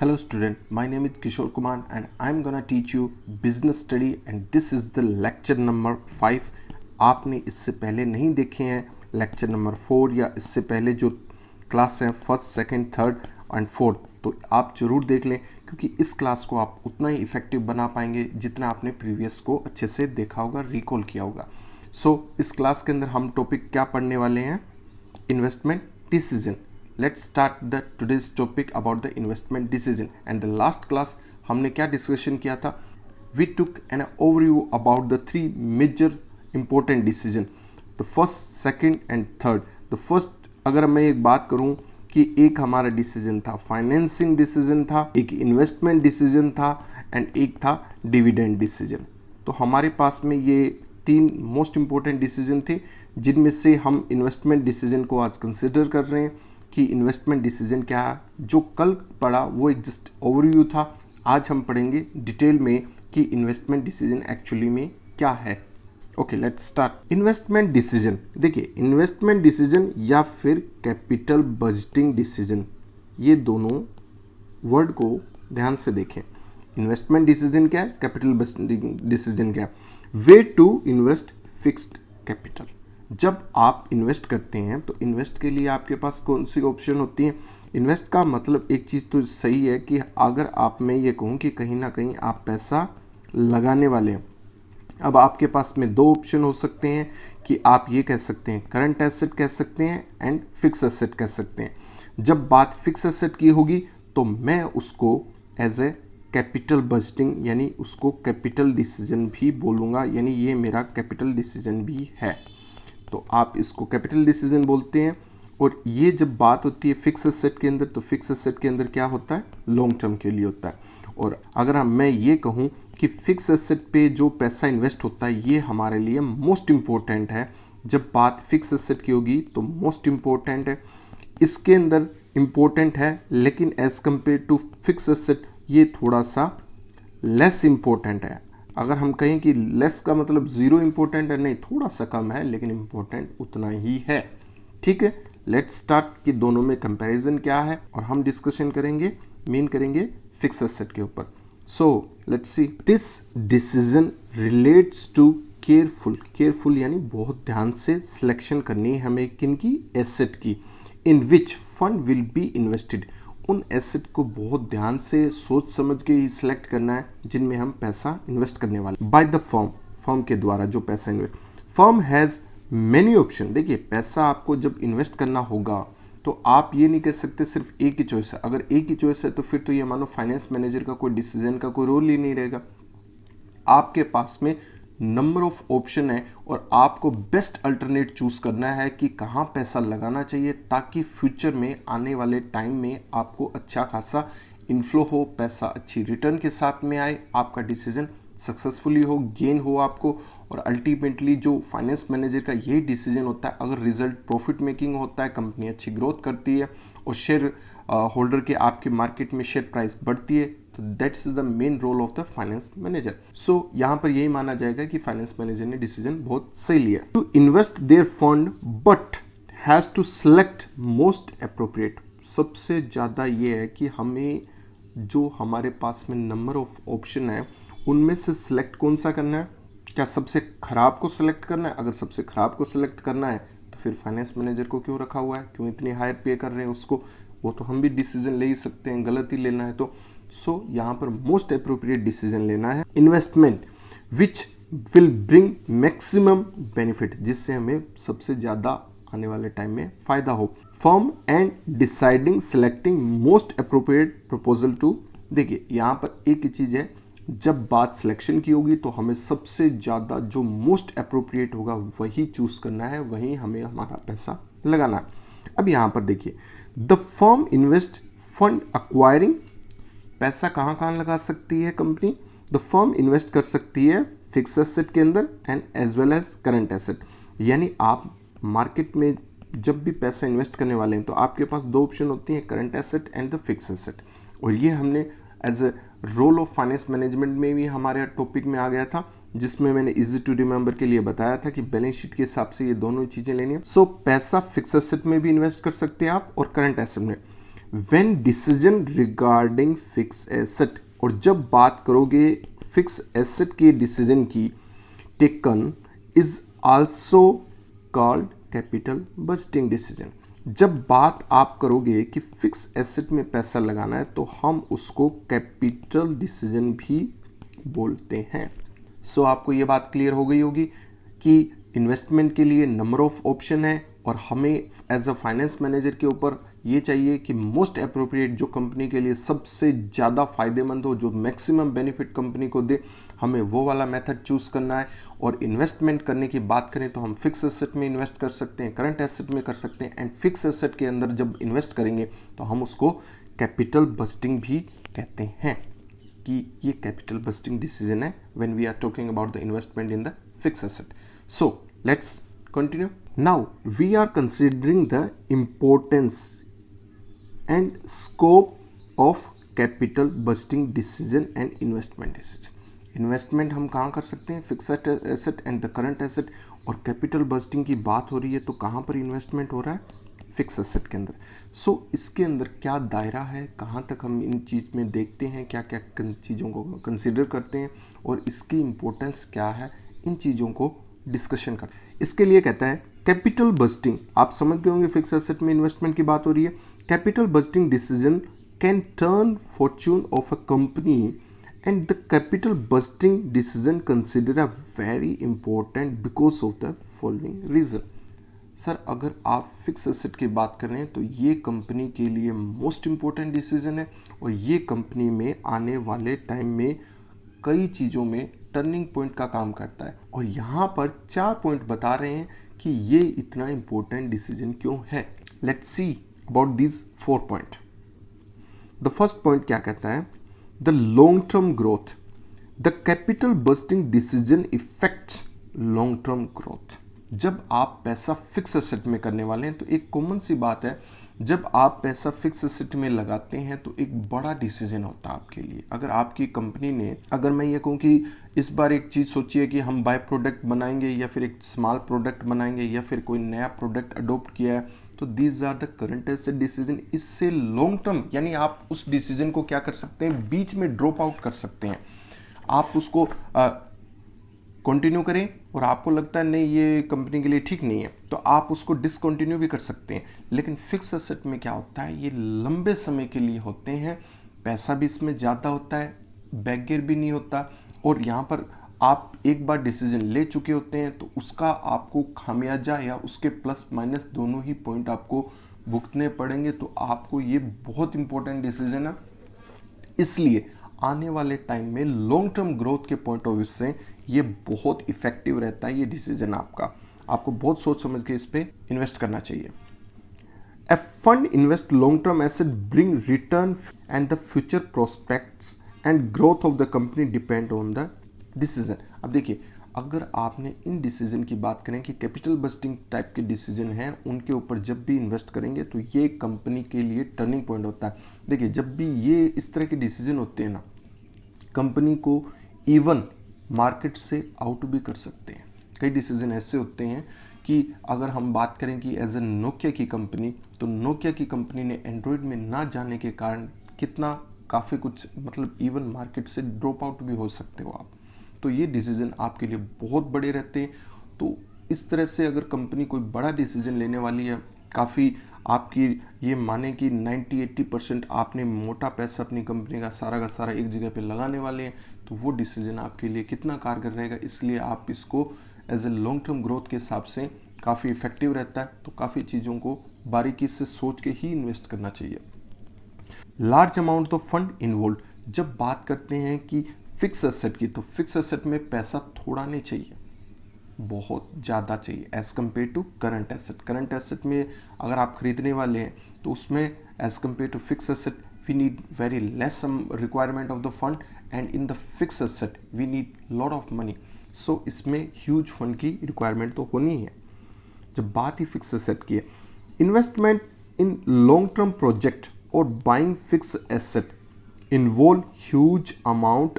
Hello student, my name is Kishore Kumar and I'm gonna teach you business study and this is the lecture number 5. आपने इससे पहले नहीं देखे हैं lecture number 4 या इससे पहले जो क्लास हैं first, second, third and fourth, तो आप ज़रूर देख लें क्योंकि इस क्लास को आप उतना ही इफेक्टिव बना पाएंगे जितना आपने प्रीवियस को अच्छे से देखा होगा, रिकॉल किया होगा। इस क्लास के अंदर हम टॉपिक क्या पढ़ने वाले हैं? Investment decision. Let's start the today's topic about the investment decision. And the last class हमने क्या डिस्कशन किया था? We took an overview about the three major important decision. The first, second and third. The first, अगर मैं एक बात करूं कि एक हमारा डिसीजन था फाइनेंसिंग डिसीजन था, एक इन्वेस्टमेंट डिसीजन था एंड एक था डिविडेंड डिसीजन। तो हमारे पास में ये तीन मोस्ट इंपॉर्टेंट डिसीजन थे जिनमें से हम इन्वेस्टमेंट डिसीजन को आज कंसिडर कर रहे हैं कि इन्वेस्टमेंट डिसीजन क्या है। जो कल पढ़ा वो एक जस्ट ओवरव्यू था, आज हम पढ़ेंगे डिटेल में कि इन्वेस्टमेंट डिसीजन एक्चुअली में क्या है। Okay, let's start. Investment decision, देखिए इन्वेस्टमेंट डिसीजन या फिर कैपिटल बजटिंग डिसीजन, ये दोनों वर्ड को ध्यान से देखें। इन्वेस्टमेंट डिसीजन क्या है, कैपिटल बजटिंग डिसीजन क्या है? Way to invest fixed capital. जब आप इन्वेस्ट करते हैं तो इन्वेस्ट के लिए आपके पास कौन सी ऑप्शन होती है? इन्वेस्ट का मतलब एक चीज़ तो सही है कि अगर आप मैं ये कहूँ कि कहीं ना कहीं आप पैसा लगाने वाले हैं। अब आपके पास में दो ऑप्शन हो सकते हैं कि आप ये कह सकते हैं करंट एसेट कह सकते हैं एंड फिक्स एसेट कह सकते हैं। जब बात फिक्स एसेट की होगी तो मैं उसको एज ए कैपिटल बजटिंग यानी उसको कैपिटल डिसीजन भी बोलूँगा, यानी ये मेरा कैपिटल डिसीजन भी है। तो आप इसको कैपिटल डिसीजन बोलते हैं। और ये जब बात होती है फिक्स एसेट के अंदर, तो फिक्स एसेट के अंदर क्या होता है? लॉन्ग टर्म के लिए होता है। और अगर मैं ये कहूँ कि फिक्स एसेट पे जो पैसा इन्वेस्ट होता है ये हमारे लिए मोस्ट इम्पोर्टेंट है। जब बात फिक्स एसेट की होगी तो मोस्ट इम्पोर्टेंट है, इसके अंदर इम्पोर्टेंट है, लेकिन as compare to fix asset ये थोड़ा सा लेस इम्पोर्टेंट है। अगर हम कहें कि लेस का मतलब ज़ीरो इम्पोर्टेंट है, नहीं, थोड़ा सा कम है लेकिन इम्पोर्टेंट उतना ही है। ठीक है, लेट्स स्टार्ट कि दोनों में कंपैरिजन क्या है और हम डिस्कशन करेंगे, मेन करेंगे फिक्स एसेट के ऊपर। So let's see, this decision relates to careful यानी बहुत ध्यान से सिलेक्शन करनी है हमें किनकी? एसेट की। इन विच फंड विल बी इन्वेस्टेड, उन एसेट को बहुत ध्यान से सोच समझ के ही सिलेक्ट करना है जिनमें हम पैसा इन्वेस्ट करने वाले। बाय द फर्म के द्वारा जो पैसा invest, firm has many option. देखिए पैसा आपको जब इन्वेस्ट करना होगा तो आप ये नहीं कह सकते सिर्फ एक ही चॉइस है। अगर एक ही चॉइस है तो फिर तो ये मानो फाइनेंस मैनेजर का कोई डिसीजन का कोई रोल ही नहीं रहेगा। आपके पास में नंबर ऑफ ऑप्शन है और आपको बेस्ट अल्टरनेट चूज करना है कि कहाँ पैसा लगाना चाहिए ताकि फ्यूचर में आने वाले टाइम में आपको अच्छा खासा इन्फ्लो हो, पैसा अच्छी रिटर्न के साथ में आए, आपका डिसीजन सक्सेसफुली हो, गेन हो आपको। और अल्टीमेटली जो फाइनेंस मैनेजर का यही डिसीजन होता है, अगर रिजल्ट प्रॉफिट मेकिंग होता है, कंपनी अच्छी ग्रोथ करती है और शेयर होल्डर के आपके मार्केट में शेयर प्राइस बढ़ती है, तो that's the main role of the finance manager. So यहाँ पर यही माना जाएगा कि फाइनेंस मैनेजर ने डिसीजन बहुत सही लिया। To invest there fund but has to select most appropriate. सबसे ज़्यादा ये है कि हमें जो हमारे पास में नंबर ऑफ ऑप्शन है उनमें से सिलेक्ट कौन सा करना है? क्या सबसे खराब को सिलेक्ट करना है? अगर सबसे खराब को सिलेक्ट करना है तो फिर फाइनेंस मैनेजर को क्यों रखा हुआ है, क्यों इतनी हायर पे कर रहे हैं उसको? वो तो हम भी डिसीजन ले ही सकते हैं, गलत ही लेना है तो। सो यहाँ पर मोस्ट अप्रोप्रिएट डिसीजन लेना है investment which will bring maximum benefit, जिससे हमें सबसे ज़्यादा आने वाले टाइम में फ़ायदा हो। Firm and deciding selecting most appropriate proposal to. देखिए यहाँ पर एक ही चीज़ है, जब बात सिलेक्शन की होगी तो हमें सबसे ज़्यादा जो मोस्ट अप्रोप्रिएट होगा वही चूज़ करना है, वही हमें हमारा पैसा लगाना है। अब यहाँ पर देखिए, the firm invest fund acquiring, पैसा कहाँ कहाँ लगा सकती है कंपनी? द फर्म इन्वेस्ट कर सकती है फिक्स एसेट के अंदर and as well as current asset. यानी आप मार्केट में जब भी पैसा इन्वेस्ट करने वाले हैं तो आपके पास दो ऑप्शन होती हैं, current asset and the fix asset. और ये हमने as a role of finance management में भी हमारे टॉपिक में आ गया था, जिसमें मैंने इजी टू रिमेंबर के लिए बताया था कि बैलेंस शीट के हिसाब से ये दोनों चीज़ें लेनी है। सो पैसा फिक्स एसेट में भी इन्वेस्ट कर सकते हैं आप और करंट एसेट में। When decision regarding fix asset, और जब बात करोगे फिक्स एसेट के डिसीजन की, taken is also called capital budgeting decision. जब बात आप करोगे कि फिक्स एसेट में पैसा लगाना है तो हम उसको कैपिटल डिसीजन भी बोलते हैं। सो आपको ये बात क्लियर हो गई होगी कि इन्वेस्टमेंट के लिए नंबर ऑफ ऑप्शन है और हमें एज अ फाइनेंस मैनेजर के ऊपर ये चाहिए कि मोस्ट अप्रोप्रिएट जो कंपनी के लिए सबसे ज़्यादा फायदेमंद हो, जो मैक्सिमम बेनिफिट कंपनी को दे, हमें वो वाला मेथड चूज़ करना है। और इन्वेस्टमेंट करने की बात करें तो हम फिक्स एसेट में इन्वेस्ट कर सकते हैं, करंट एसेट में कर सकते हैं, एंड फिक्स एसेट के अंदर जब इन्वेस्ट करेंगे तो हम उसको कैपिटल बस्टिंग भी कहते हैं कि ये कैपिटल बस्टिंग डिसीजन है when we are talking about the investment in the fix asset. So let's continue. Now we are considering the importance and scope of capital budgeting decision and investment decision. Investment हम कहाँ कर सकते हैं? Fixed asset and the current asset. और capital budgeting की बात हो रही है तो कहाँ पर इन्वेस्टमेंट हो रहा है? फिक्स एसेट के अंदर। सो इसके अंदर क्या दायरा है, कहाँ तक हम इन चीज़ में देखते हैं, क्या क्या चीज़ों को कंसिडर करते हैं और इसकी इम्पोर्टेंस क्या है, इन चीज़ों को डिस्कशन कर। इसके लिए कहता है कैपिटल बजटिंग। आप समझ गए होंगे फिक्स एसेट में इन्वेस्टमेंट की बात हो रही है। Capital budgeting decision can turn fortune of a company and the capital budgeting decision consider a very important because of the following reason. Sir अगर आप फिक्स एसेट की बात कर रहे हैं तो ये कंपनी के लिए मोस्ट इंपॉर्टेंट डिसीजन है और ये कंपनी में आने वाले टाइम में कई चीज़ों में टर्निंग पॉइंट का काम करता है। और यहाँ पर 4 पॉइंट बता रहे हैं कि ये इतना इंपॉर्टेंट डिसीजन क्यों है। Let's see about these 4 point. The first point क्या कहता है? The long term growth. The capital busting decision effects long term growth. जब आप पैसा फिक्स एसेट में करने वाले हैं तो एक कॉमन सी बात है, जब आप पैसा फिक्स एसेट में लगाते हैं तो एक बड़ा डिसीजन होता है आपके लिए। अगर आपकी कंपनी ने, अगर मैं ये कहूँ कि इस बार एक चीज़ सोचिए कि हम बाय प्रोडक्ट बनाएंगे या फिर एक स्मॉल प्रोडक्ट बनाएंगे या फिर कोई नया प्रोडक्ट अडोप्ट किया है, तो these are the current asset decision. इससे लॉन्ग टर्म यानी आप उस डिसीजन को क्या कर सकते हैं, बीच में ड्रॉप आउट कर सकते हैं। आप उसको कंटिन्यू करें और आपको लगता है नहीं ये कंपनी के लिए ठीक नहीं है तो आप उसको डिसकंटिन्यू भी कर सकते हैं। लेकिन फिक्स एसेट में क्या होता है, ये लंबे समय के लिए होते हैं, पैसा भी इसमें ज़्यादा होता है, बैकगियर भी नहीं होता, और यहाँ पर आप एक बार डिसीजन ले चुके होते हैं तो उसका आपको खामियाजा या उसके प्लस माइनस दोनों ही पॉइंट आपको भुगतने पड़ेंगे। तो आपको ये बहुत इंपॉर्टेंट डिसीजन है, इसलिए आने वाले टाइम में लॉन्ग टर्म ग्रोथ के पॉइंट ऑफ व्यू से ये बहुत इफेक्टिव रहता है। ये डिसीजन आपको बहुत सोच समझ के इस पे इन्वेस्ट करना चाहिए। A fund invest long term asset bring return and the future prospects and growth of the company depend on the decision. अब देखिए, अगर आपने इन डिसीजन की बात करें कि कैपिटल बस्टिंग टाइप के डिसीजन हैं, उनके ऊपर जब भी इन्वेस्ट करेंगे तो ये कंपनी के लिए टर्निंग पॉइंट होता है। देखिए, जब भी ये इस तरह के डिसीजन होते हैं ना, कंपनी को इवन मार्केट से आउट भी कर सकते हैं। कई डिसीजन ऐसे होते हैं कि अगर हम बात करें कि एज ए नोकिया की कंपनी, तो नोकिया की कंपनी ने एंड्रॉयड में ना जाने के कारण कितना काफ़ी कुछ मतलब इवन मार्केट से ड्रॉप आउट भी हो सकते हो आप। तो ये डिसीजन आपके लिए बहुत बड़े रहते हैं। तो इस तरह से अगर कंपनी कोई बड़ा डिसीजन लेने वाली है, काफ़ी आपकी ये माने कि 90-80% आपने मोटा पैसा अपनी कंपनी का सारा एक जगह पे लगाने वाले हैं, तो वो डिसीजन आपके लिए कितना कारगर रहेगा। इसलिए आप इसको as a long term growth के हिसाब से काफ़ी इफेक्टिव रहता है। तो काफ़ी चीज़ों को बारीकी से सोच के ही इन्वेस्ट करना चाहिए। Large amount of fund involve. जब बात करते हैं कि फिक्स एसेट की, तो फिक्स एसेट में पैसा थोड़ा नहीं चाहिए, बहुत ज़्यादा चाहिए as compare to current asset. Current asset में अगर आप खरीदने वाले हैं तो उसमें as compare to fix asset we need very less requirement of the fund, and in the fix asset we need lot of money. So इसमें huge fund की रिक्वायरमेंट तो होनी है। जब बात ही फिक्स एसेट की है, investment in long term project और buying fix asset involve huge amount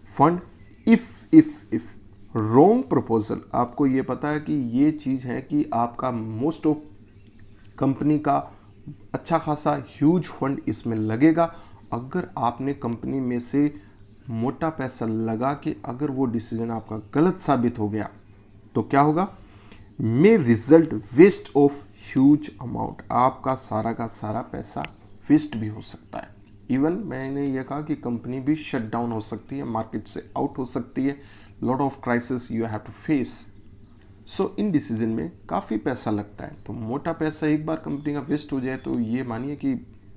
fund if wrong proposal. आपको ये पता है कि ये चीज़ है कि आपका मोस्ट ऑफ कंपनी का अच्छा खासा ह्यूज फंड इसमें लगेगा। अगर आपने कंपनी में से मोटा पैसा लगा के अगर वो डिसीजन आपका गलत साबित हो गया तो क्या होगा, may result waste of huge amount, आपका सारा का सारा पैसा वेस्ट भी हो सकता है। इवन मैंने यह कहा कि कंपनी भी शट डाउन हो सकती है, मार्केट से आउट हो सकती है, lot of crisis you have to face. So in decision में काफ़ी पैसा लगता है, तो मोटा पैसा एक बार कंपनी का वेस्ट हो जाए तो ये मानिए कि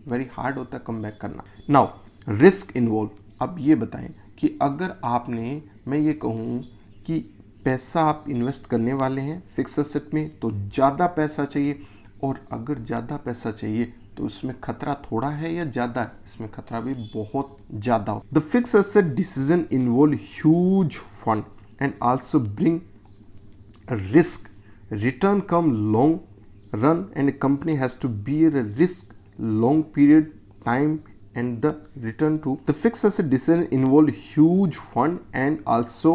वेरी हार्ड होता है कम बैक करना। नाउ रिस्क इन्वॉल्व, अब ये बताएं कि अगर आपने, मैं ये कहूँ कि पैसा आप इन्वेस्ट करने वाले हैं फिक्स एसेट में तो ज़्यादा पैसा चाहिए, और अगर ज़्यादा पैसा चाहिए तो उसमें खतरा थोड़ा है या ज़्यादा है, इसमें खतरा भी बहुत ज़्यादा हो। The fix asset decision involve huge fund and also bring risk, return come long run and a company has to bear a risk long period time and the return to the fixed asset decision involve huge fund and also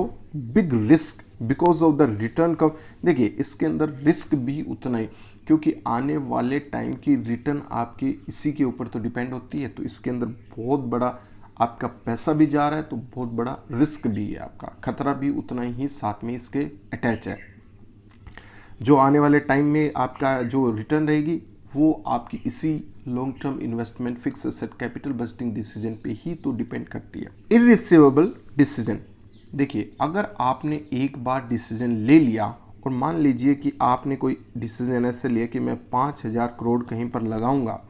big risk because of the return come। देखिए इसके अंदर risk भी उतना ही, क्योंकि आने वाले time की return आपके इसी के ऊपर तो डिपेंड होती है, तो इसके अंदर बहुत बड़ा आपका पैसा भी जा रहा है तो बहुत बड़ा रिस्क भी है, आपका खतरा भी उतना ही साथ में इसके अटैच है। जो आने वाले टाइम में आपका जो रिटर्न रहेगी वो आपकी इसी long term investment fix asset capital budgeting decision पे ही तो डिपेंड करती है। इररिसीवेबल डिसीजन, देखिए अगर आपने एक बार डिसीजन ले लिया और मान लीजिए कि आपने कोई डिसीजन ऐसे लिया कि मैं 5,000 करोड़ कहीं पर लगाऊंगा,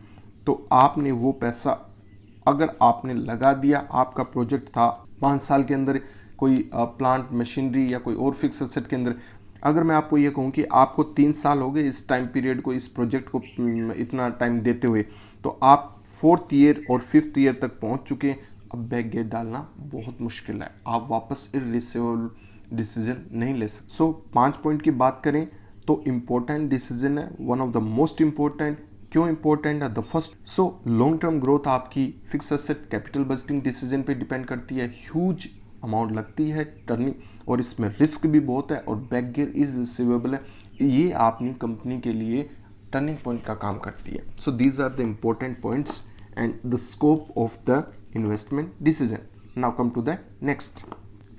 तो आपने वो पैसा अगर आपने लगा दिया, आपका प्रोजेक्ट था 5 साल के अंदर कोई प्लांट मशीनरी या कोई और फिक्स एसेट के अंदर, अगर मैं आपको ये कहूँ कि आपको 3 साल हो गए इस टाइम पीरियड को, इस प्रोजेक्ट को इतना टाइम देते हुए, तो आप 4th ईयर और 5th ईयर तक पहुँच चुके हैं, अब बैक गेट डालना बहुत मुश्किल है, आप वापस इररिसीवेबल डिसीजन नहीं ले सकते। सो 5 पॉइंट की बात करें तो इम्पोर्टेंट डिसीजन है, one of the most important. क्यों इंपॉर्टेंट है? The first, so long term growth आपकी fix asset capital budgeting decision पे डिपेंड करती है, ह्यूज अमाउंट लगती है टर्निंग, और इसमें रिस्क भी बहुत है, और बैक गियर इररिसीवेबल है, ये अपनी कंपनी के लिए टर्निंग पॉइंट का काम करती है। So these are the important points and the scope of the investment decision. Now come to the next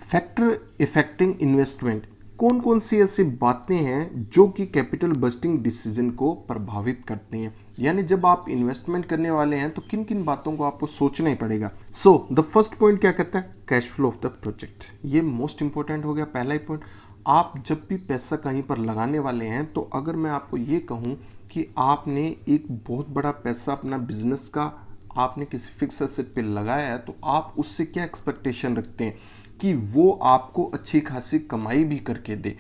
factor affecting investment. कौन कौन सी ऐसी बातें हैं जो कि कैपिटल बजटिंग डिसीजन को प्रभावित करती हैं, यानी जब आप इन्वेस्टमेंट करने वाले हैं तो किन किन बातों को आपको सोचना ही पड़ेगा। सो द फर्स्ट पॉइंट क्या कहता है? Cash flow of the project, ये मोस्ट इंपॉर्टेंट हो गया, पहला ही पॉइंट। आप जब भी पैसा कहीं पर लगाने वाले हैं तो अगर मैं आपको ये कहूँ कि आपने एक बहुत बड़ा पैसा अपना बिजनेस का आपने किसी फिक्स एसेट पे लगाया है, तो आप उससे क्या एक्सपेक्टेशन रखते हैं कि वो आपको अच्छी खासी कमाई भी करके दे।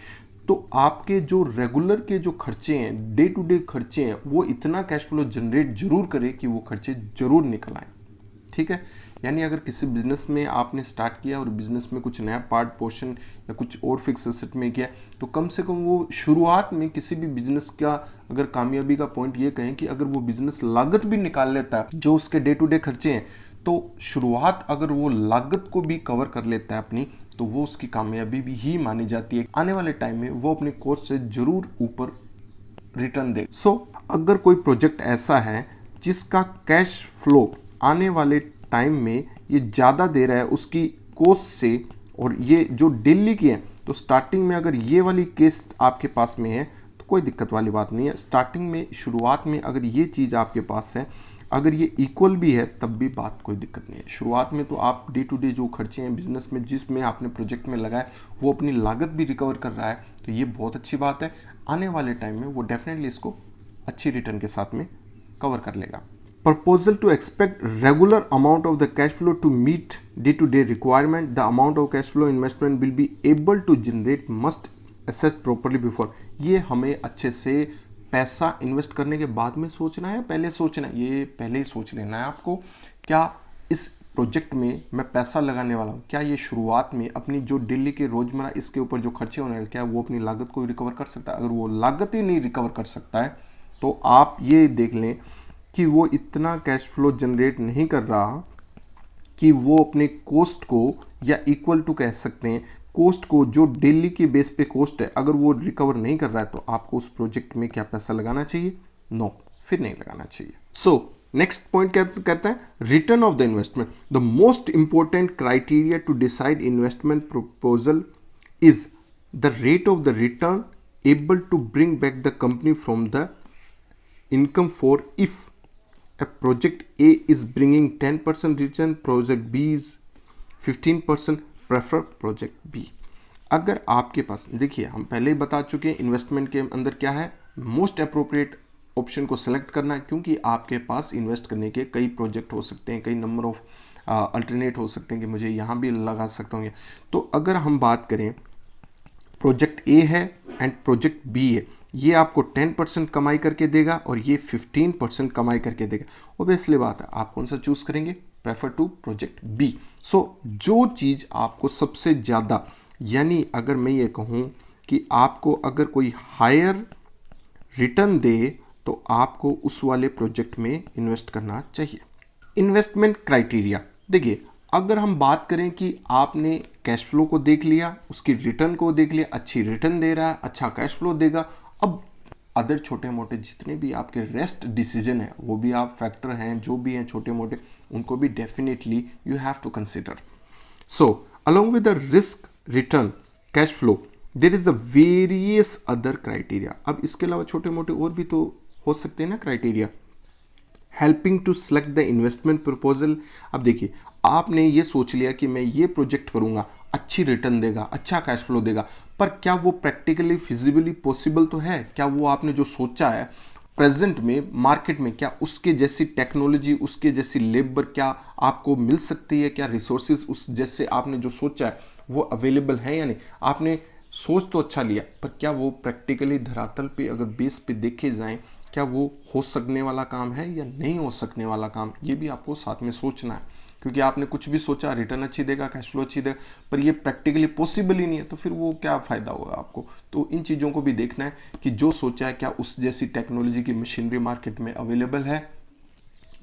तो आपके जो रेगुलर के जो खर्चे हैं, डे टू डे खर्चे हैं, वो इतना कैश फ्लो जनरेट जरूर करे कि वो खर्चे जरूर निकल आए। ठीक है, यानी अगर किसी बिजनेस में आपने स्टार्ट किया और बिजनेस में कुछ नया पार्ट पोर्शन या कुछ और फिक्स एसेट में किया, तो कम से कम वो शुरुआत में किसी भी बिजनेस का अगर कामयाबी का पॉइंट ये कहें कि अगर वो बिजनेस लागत भी निकाल लेता है जो उसके डे टू डे खर्चे हैं, तो शुरुआत अगर वो लागत को भी कवर कर लेता है अपनी, तो वो उसकी कामयाबी भी ही मानी जाती है। आने वाले टाइम में वो अपने कोर्स से जरूर ऊपर रिटर्न दे। सो अगर कोई प्रोजेक्ट ऐसा है जिसका कैश फ्लो आने वाले टाइम में ये ज़्यादा दे रहा है उसकी कोस्ट से, और ये जो डेली की है, तो स्टार्टिंग में अगर ये वाली केस आपके पास में है तो कोई दिक्कत वाली बात नहीं है। स्टार्टिंग में शुरुआत में अगर ये चीज़ आपके पास है, अगर ये इक्वल भी है तब भी बात कोई दिक्कत नहीं है। शुरुआत में तो आप डे टू डे जो खर्चे हैं बिजनेस में जिसमें आपने प्रोजेक्ट में लगाए वो अपनी लागत भी रिकवर कर रहा है, तो ये बहुत अच्छी बात है। आने वाले टाइम में वो डेफिनेटली इसको अच्छी रिटर्न के साथ में कवर कर लेगा। Proposal to expect regular amount of the cash flow to meet day-to-day requirement. The amount of cash flow investment will be able to generate must assess properly before. ये हमें अच्छे से पैसा इन्वेस्ट करने के बाद में सोचना है, पहले सोचना है, ये पहले ही सोच लेना है आपको। क्या इस प्रोजेक्ट में मैं पैसा लगाने वाला हूँ, क्या ये शुरुआत में अपनी जो डेली के रोजमर्रा इसके ऊपर जो खर्चे होने हैं, क्या वो अपनी लागत को रिकवर कर सकता है? अगर वो लागत ही नहीं रिकवर कर सकता है तो आप ये देख लें कि वो इतना कैश फ्लो जनरेट नहीं कर रहा कि वो अपने कोस्ट को, या इक्वल टू कह सकते हैं कोस्ट को, जो डेली के बेस पे कोस्ट है, अगर वो रिकवर नहीं कर रहा है तो आपको उस प्रोजेक्ट में क्या पैसा लगाना चाहिए? नो। फिर नहीं लगाना चाहिए। सो नेक्स्ट पॉइंट क्या कहता है, return of the investment. The most important criteria to decide investment proposal is the rate of the return able to bring back the company from the income. For if a project A is bringing 10% return, project B is 15%, prefer project B. अगर आपके पास, देखिए हम पहले ही बता चुके हैं investment के अंदर क्या है, मोस्ट अप्रोप्रिएट ऑप्शन को सेलेक्ट करना है, क्योंकि आपके पास इन्वेस्ट करने के कई प्रोजेक्ट हो सकते हैं, कई नंबर ऑफ अल्टरनेट हो सकते हैं कि मुझे यहाँ भी लगा सकता हूँ। तो अगर हम बात करें प्रोजेक्ट ए है एंड प्रोजेक्ट बी है, ये आपको 10% कमाई करके देगा और ये 15% कमाई करके देगा। ऑब्वियसली बात है, आप कौन सा चूज करेंगे, प्रेफर टू प्रोजेक्ट बी। सो जो चीज़ आपको सबसे ज़्यादा, यानी अगर मैं ये कहूँ कि आपको अगर कोई हायर रिटर्न दे तो आपको उस वाले प्रोजेक्ट में इन्वेस्ट करना चाहिए। इन्वेस्टमेंट क्राइटेरिया, देखिए अगर हम बात करें कि आपने कैश फ्लो को देख लिया, उसकी रिटर्न को देख लिया, अच्छी रिटर्न दे रहा है, अच्छा कैश फ्लो देगा, अब अदर छोटे मोटे जितने भी आपके रेस्ट डिसीजन है वो भी आप फैक्टर हैं जो भी हैं छोटे मोटे, उनको भी definitely you have to consider. So along with the risk return cash flow there is the various other criteria. अब इसके अलावा छोटे मोटे और भी तो हो सकते हैं ना criteria, helping to select the investment proposal. अब देखिए आपने ये सोच लिया कि मैं ये प्रोजेक्ट करूंगा, अच्छी रिटर्न देगा, अच्छा कैश फ्लो देगा, पर क्या वो प्रैक्टिकली फिजिबली पॉसिबल तो है? क्या वो आपने जो सोचा है प्रेजेंट में मार्केट में, क्या उसके जैसी टेक्नोलॉजी, उसके जैसी लेबर क्या आपको मिल सकती है? क्या रिसोर्सेज उस जैसे आपने जो सोचा है वो अवेलेबल है या नहीं? आपने सोच तो अच्छा लिया, पर क्या वो प्रैक्टिकली धरातल पे अगर बेस पे देखे जाएं, क्या वो हो सकने वाला काम है या नहीं हो सकने वाला काम? ये भी आपको साथ में सोचना है, क्योंकि आपने कुछ भी सोचा, रिटर्न अच्छी देगा, कैश फ्लो अच्छी देगा, पर ये प्रैक्टिकली पॉसिबल ही नहीं है, तो फिर वो क्या फ़ायदा होगा आपको? तो इन चीज़ों को भी देखना है कि जो सोचा है क्या उस जैसी टेक्नोलॉजी की मशीनरी मार्केट में अवेलेबल है,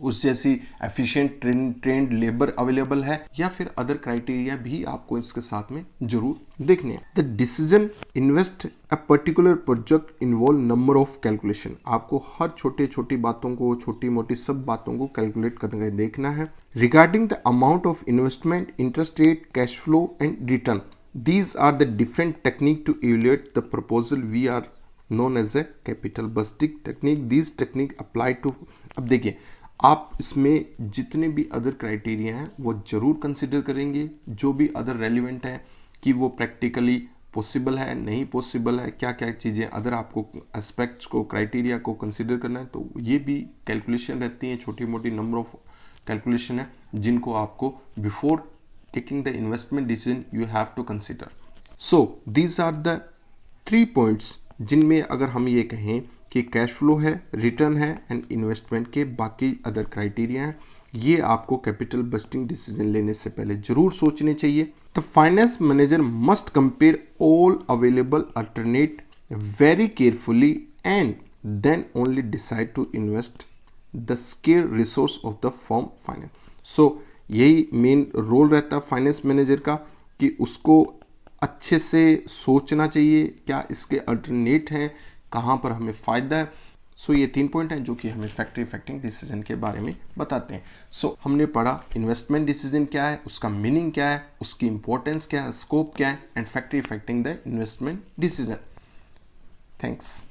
उस जैसी एफिशिएंट ट्रेंड लेबर अवेलेबल है, या फिर अदर क्राइटेरिया भी आपको इसके साथ में जरूर देखने हैं। The decision invest a particular project involve number of calculation. आपको हर छोटी छोटी बातों को, छोटी मोटी सब बातों को कैलकुलेट करके देखना है। Regarding the amount of investment, interest rate, cash flow and return, these are the different technique to evaluate the proposal we are known as a capital budgeting technique. These technique apply to, अब देखिए आप इसमें जितने भी other criteria हैं वो जरूर consider करेंगे, जो भी अदर रेलिवेंट है कि वो प्रैक्टिकली पॉसिबल है, नहीं पॉसिबल है, क्या क्या चीज़ें अदर आपको एस्पेक्ट्स को, क्राइटेरिया को कंसिडर करना है, तो ये भी कैलकुलेशन रहती हैं, छोटी मोटी नंबर ऑफ कैलकुलेशन है जिनको आपको before taking the investment decision you have to consider. So these are the 3 points जिनमें अगर हम ये कहें कि कैश फ्लो है, रिटर्न है एंड इन्वेस्टमेंट के बाकी अदर क्राइटेरिया हैं, ये आपको कैपिटल बजटिंग डिसीजन लेने से पहले जरूर सोचने चाहिए। The finance manager must compare all available alternate very carefully and then only decide to invest the scarce resource of the firm finance. So यही मेन रोल रहता है फाइनेंस मैनेजर का कि उसको अच्छे से सोचना चाहिए क्या इसके अल्टरनेट हैं, कहाँ पर हमें फ़ायदा है। सो ये 3 पॉइंट हैं जो कि हमें फैक्टर इफेक्टिंग डिसीजन के बारे में बताते हैं। सो हमने पढ़ा इन्वेस्टमेंट डिसीजन क्या है, उसका मीनिंग क्या है, उसकी इंपॉर्टेंस क्या है, स्कोप क्या है and factor affecting the investment decision. Thanks.